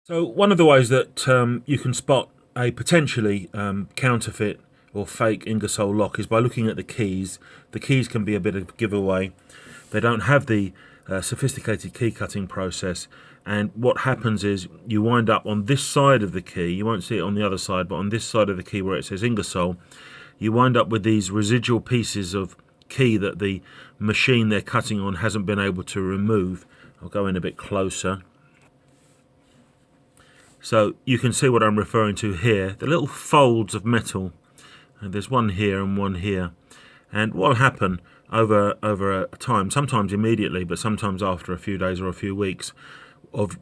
So one of the ways that you can spot a potentially counterfeit or fake Ingersoll lock is by looking at the keys. The keys can be a bit of a giveaway. They don't have the sophisticated key cutting process, and what happens is you wind up on this side of the key. You won't see it on the other side, but on this side of the key where it says Ingersoll, you wind up with these residual pieces of key that the machine they're cutting on hasn't been able to remove. I'll go in a bit closer. So you can see what I'm referring to here, the little folds of metal. And there's one here and one here. And what will happen over a time, sometimes immediately, but sometimes after a few days or a few weeks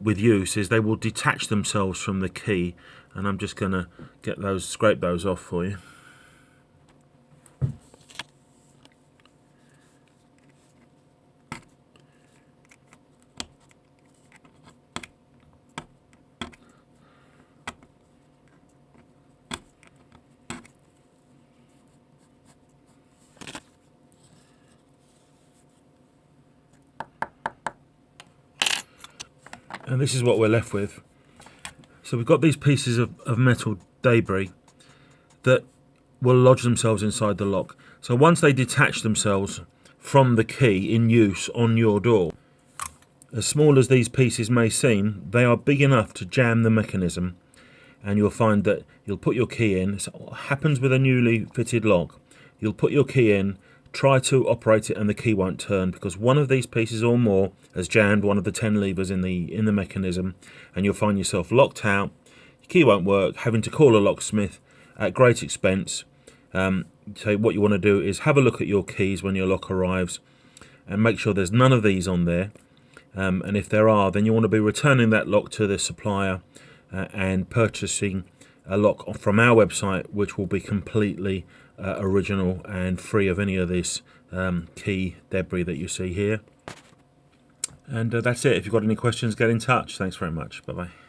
with use, is they will detach themselves from the key. And I'm just going to scrape those off for you. And this is what we're left with. So we've got these pieces of metal debris that will lodge themselves inside the lock. So once they detach themselves from the key in use on your door, as small as these pieces may seem, they are big enough to jam the mechanism, and you'll find that you'll put your key in. So what happens with a newly fitted lock, you'll put your key in, try to operate it, and the key won't turn because one of these pieces or more has jammed one of the 10 levers in the mechanism, and you'll find yourself locked out. Your key won't work, having to call a locksmith at great expense. So what you want to do is have a look at your keys when your lock arrives and make sure there's none of these on there. And if there are, then you want to be returning that lock to the supplier and purchasing a lock from our website, which will be completely original and free of any of this key debris that you see here. And that's it. If you've got any questions, get in touch. Thanks very much. Bye-bye.